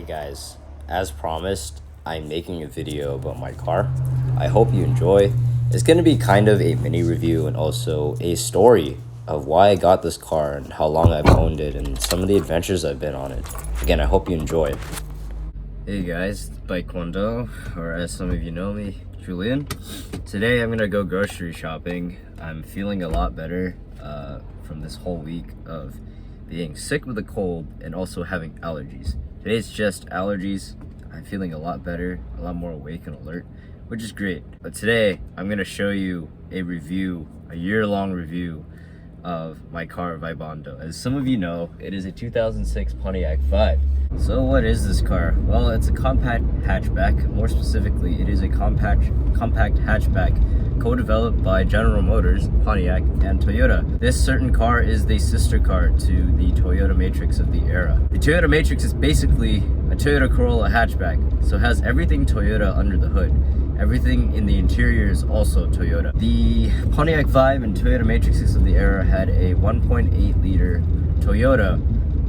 Guys, as promised, I'm making a video about my car. I hope you enjoy. It's going to be kind of a mini review and also a story of why I got this car and how long I've owned it and some of the adventures I've been on it. Again, I hope you enjoy. Hey guys, Bike Kwando, or as some of you know me, Julian. Today I'm going to go grocery shopping. I'm feeling a lot better from this whole week of being sick with a cold and also having allergies. Today's just allergies. I'm feeling a lot better, a lot more awake and alert, which is great. But today I'm gonna show you a review, a year-long review of my car Vibondo. As some of you know, it is a 2006 Pontiac Vibe. So what is this car? Well, it's a compact hatchback. More specifically, it is a compact hatchback co-developed by General Motors, Pontiac, and Toyota. This certain car is the sister car to the Toyota Matrix of the era. The Toyota Matrix is basically a Toyota Corolla hatchback, so it has everything Toyota under the hood. Everything in the interior is also Toyota. The Pontiac Vibe and Toyota Matrixes of the era had a 1.8 liter Toyota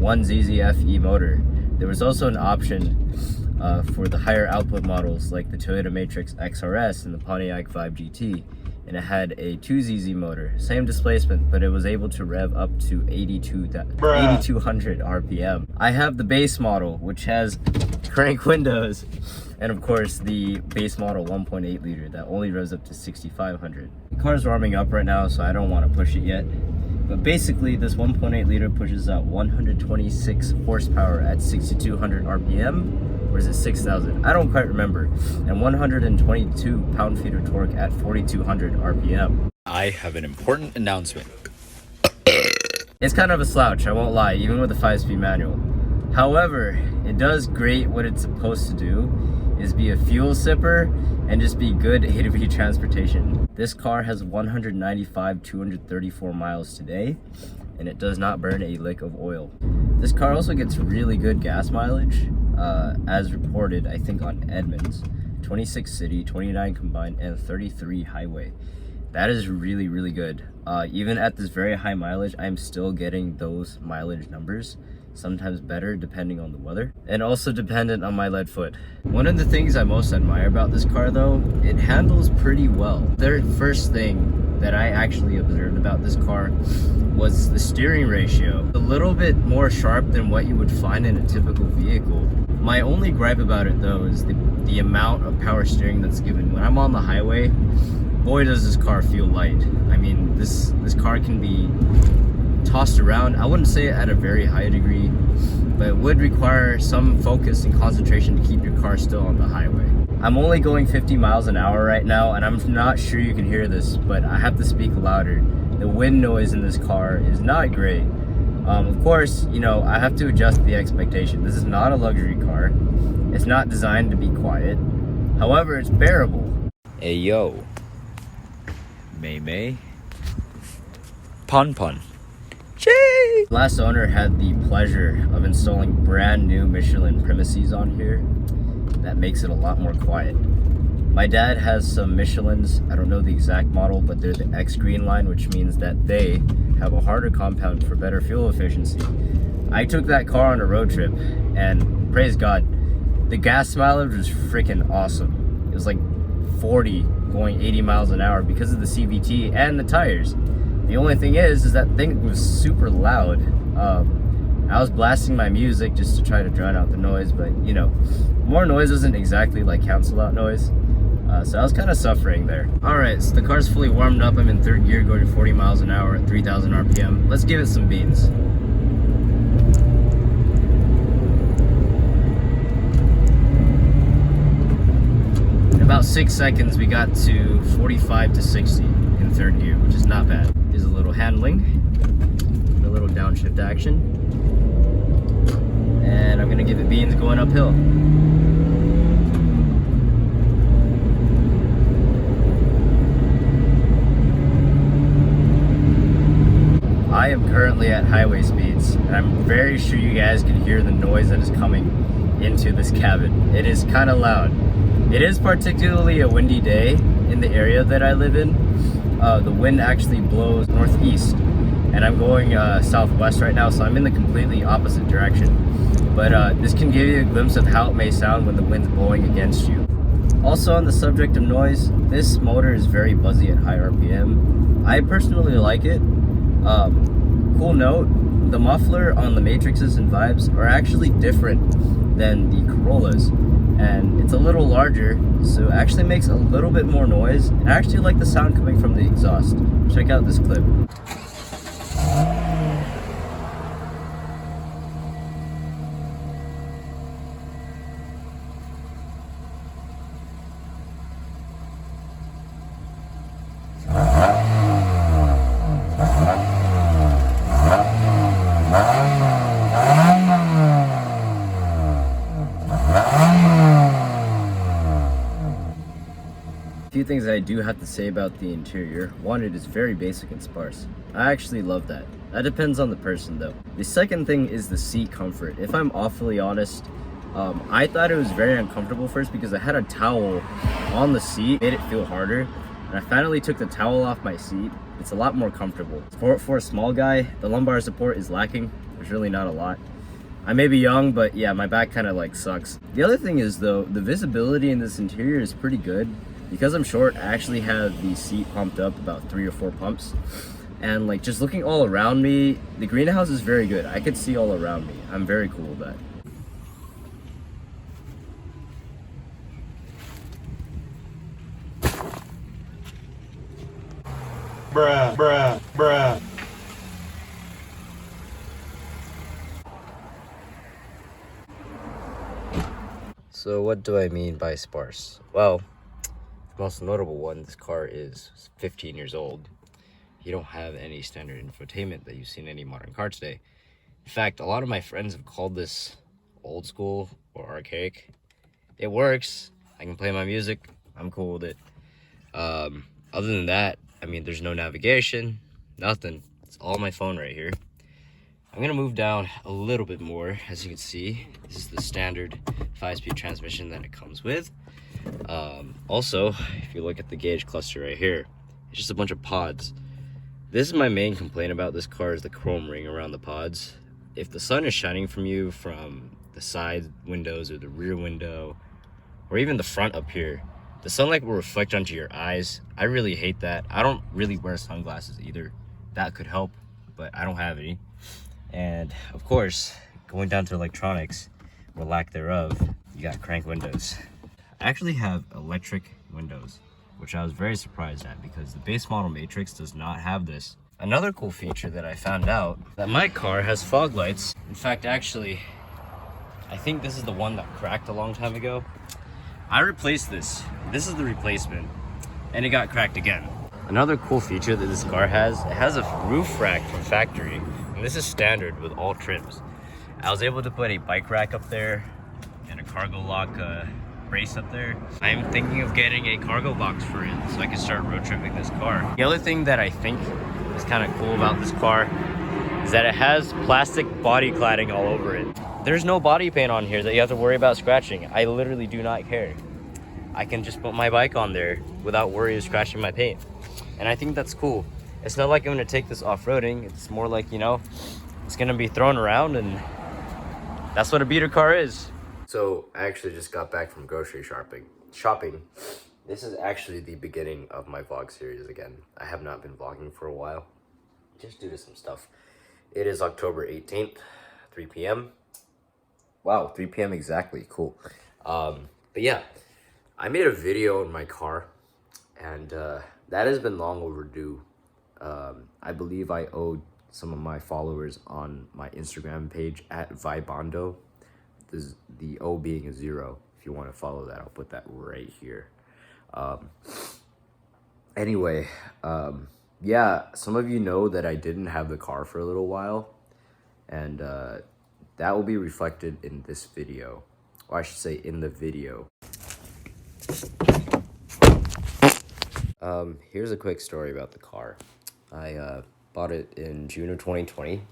1ZZFE motor. There was also an option for the higher output models like the Toyota Matrix XRS and the Pontiac Vibe GT, and it had a 2ZZ motor, same displacement, but it was able to rev up to 8,200 RPM. I have the base model, which has crank windows, and of course the base model 1.8 liter that only revs up to 6,500. The car's warming up right now, so I don't want to push it yet. But basically, this 1.8 liter pushes out 126 horsepower at 6,200 RPM, or is it 6,000? I don't quite remember. And 122 pound-feet of torque at 4,200 RPM. I have an important announcement. It's kind of a slouch, I won't lie, even with a 5-speed manual. However, it does great what it's supposed to do, is be a fuel sipper and just be good A2B transportation. This car has 234 miles today, and it does not burn a lick of oil. This car also gets really good gas mileage, as reported, I think, on Edmunds. 26 city, 29 combined, and 33 highway. That is really, really good. Even at this very high mileage, I'm still getting those mileage numbers. Sometimes better depending on the weather, and also dependent on my lead foot. One of the things I most admire about this car though, it handles pretty well. The first thing that I actually observed about this car was the steering ratio. A little bit more sharp than what you would find in a typical vehicle. My only gripe about it though is the amount of power steering that's given. When I'm on the highway, boy does this car feel light. I mean, this car can be tossed around. I wouldn't say at a very high degree, but it would require some focus and concentration to keep your car still on the highway. I'm only going 50 miles an hour right now, and I'm not sure you can hear this, but I have to speak louder. The wind noise in this car is not great. Of course, you know, I have to adjust the expectation. This is not a luxury car. It's not designed to be quiet. However, it's bearable. Hey yo. May May. Pon Pon. Last owner had the pleasure of installing brand new Michelin premises on here. That makes it a lot more quiet. My dad has some Michelins, I don't know the exact model, but they're the X Green line, which means that they have a harder compound for better fuel efficiency. I took that car on a road trip, and praise God, the gas mileage was freaking awesome. It was like 40 going 80 miles an hour because of the CVT and the tires. The only thing is that thing was super loud. I was blasting my music just to try to drown out the noise, but you know, more noise doesn't exactly like cancel out noise. So I was kind of suffering there. Alright, so the car's fully warmed up. I'm in third gear going to 40 miles an hour at 3,000 RPM. Let's give it some beans. In about 6 seconds, we got to 45 to 60 in third gear, which is not bad. There's a little handling, a little downshift action, and I'm gonna give it beans going uphill. I am currently at highway speeds, and I'm very sure you guys can hear the noise that is coming into this cabin. It is kind of loud. It is particularly a windy day in the area that I live in. The wind actually blows northeast, and I'm going southwest right now, so I'm in the completely opposite direction. but this can give you a glimpse of how it may sound when the wind's blowing against you. Also, on the subject of noise, this motor is very buzzy at high RPM. I personally like it. Cool note, the muffler on the Matrixes and Vibes are actually different than the Corollas, and it's a little larger, so it actually makes a little bit more noise. I actually like the sound coming from the exhaust. Check out this clip. A few things I do have to say about the interior. One, it is very basic and sparse. I actually love that. That depends on the person though. The second thing is the seat comfort. If I'm awfully honest, I thought it was very uncomfortable first because I had a towel on the seat, made it feel harder. And I finally took the towel off my seat. It's a lot more comfortable. For a small guy, the lumbar support is lacking. There's really not a lot. I may be young, but yeah, my back kind of like sucks. The other thing is though, the visibility in this interior is pretty good. Because I'm short, I actually have the seat pumped up about 3 or 4 pumps. And like just looking all around me, the greenhouse is very good. I could see all around me. I'm very cool with that. Bruh, bruh, bruh. So what do I mean by sparse? Well, the most notable one, this car is 15 years old. You don't have any standard infotainment that you see in any modern car today. In fact, a lot of my friends have called this old school or archaic. It works. I can play my music. I'm cool with it. Other than that, I mean, there's no navigation, nothing. It's all my phone right here. I'm gonna move down a little bit more. As you can see, this is the standard 5-speed transmission that it comes with. Also, if you look at the gauge cluster right here, it's just a bunch of pods. This is my main complaint about this car, is the chrome ring around the pods. If the sun is shining from you from the side windows or the rear window, or even the front up here, the sunlight will reflect onto your eyes. I really hate that. I don't really wear sunglasses either. That could help, but I don't have any. And of course, going down to electronics, or lack thereof, you got crank windows. I actually have electric windows, which I was very surprised at because the base model Matrix does not have this. Another cool feature that I found out, that my car has fog lights. In fact, actually, I think this is the one that cracked a long time ago. I replaced this. This is the replacement, and it got cracked again. Another cool feature that this car has, it has a roof rack from factory, and this is standard with all trims. I was able to put a bike rack up there and a cargo lock brace up there. I'm thinking of getting a cargo box for it so I can start road tripping this car. The other thing that I think is kind of cool about this car is that it has plastic body cladding all over it. There's no body paint on here that you have to worry about scratching. I literally do not care. I can just put my bike on there without worry of scratching my paint. And I think that's cool. It's not like I'm gonna take this off-roading. It's more like, you know, it's gonna be thrown around, and that's what a beater car is. So I actually just got back from grocery shopping. This is actually the beginning of my vlog series again. I have not been vlogging for a while, just due to some stuff. It is October 18th, 3 p.m. Wow, 3 p.m. exactly, cool. But yeah, I made a video in my car, and that has been long overdue. I believe I owed some of my followers on my Instagram page at Vibando, the O being a 0. If you want to follow that, I'll put that right here. Anyway, yeah, some of you know that I didn't have the car for a little while, and that will be reflected in this video, or I should say in the video. Here's a quick story about the car. I bought it in June of 2020,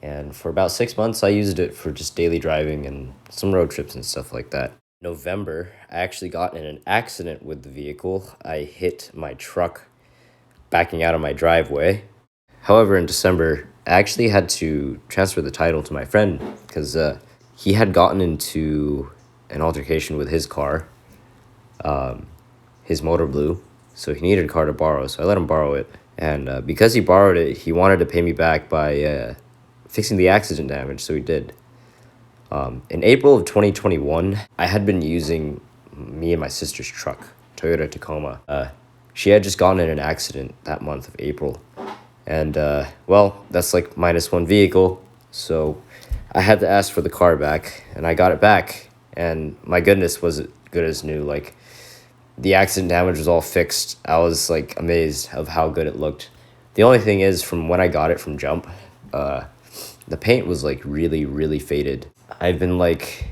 and for about 6 months I used it for just daily driving and some road trips and stuff like that. November, I actually got in an accident with the vehicle. I hit my truck backing out of my driveway. However, in December, I actually had to transfer the title to my friend because he had gotten into an altercation with his car. His motor blew, so he needed a car to borrow, so I let him borrow it. And because he borrowed it, he wanted to pay me back by fixing the accident damage, so he did. In April of 2021, I had been using me and my sister's truck, Toyota Tacoma. She had just gotten in an accident that month of April. And, well, that's like -1 vehicle. So I had to ask for the car back, and I got it back. And my goodness, was it good as new. Like, the accident damage was all fixed. I was, like, amazed of how good it looked. The only thing is, from when I got it from Jump, the paint was, like, really, really faded. I've been, like,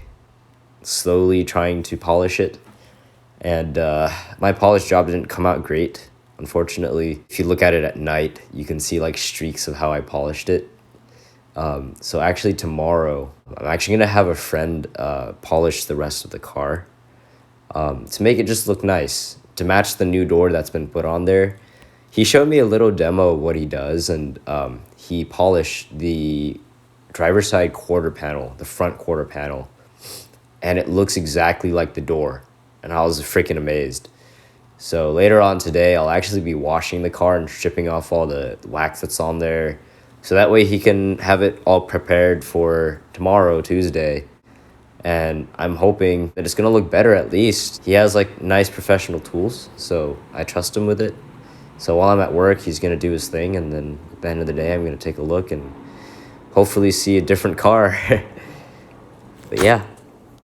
slowly trying to polish it. And my polish job didn't come out great, unfortunately. If you look at it at night, you can see like streaks of how I polished it. So actually tomorrow, I'm actually gonna have a friend polish the rest of the car to make it just look nice, to match the new door that's been put on there. He showed me a little demo of what he does, and he polished the driver's side quarter panel, the front quarter panel, and it looks exactly like the door. And I was freaking amazed. So later on today, I'll actually be washing the car and stripping off all the wax that's on there. So that way he can have it all prepared for tomorrow, Tuesday. And I'm hoping that it's going to look better at least. He has like nice professional tools, so I trust him with it. So while I'm at work, he's going to do his thing. And then at the end of the day, I'm going to take a look and hopefully see a different car. But yeah.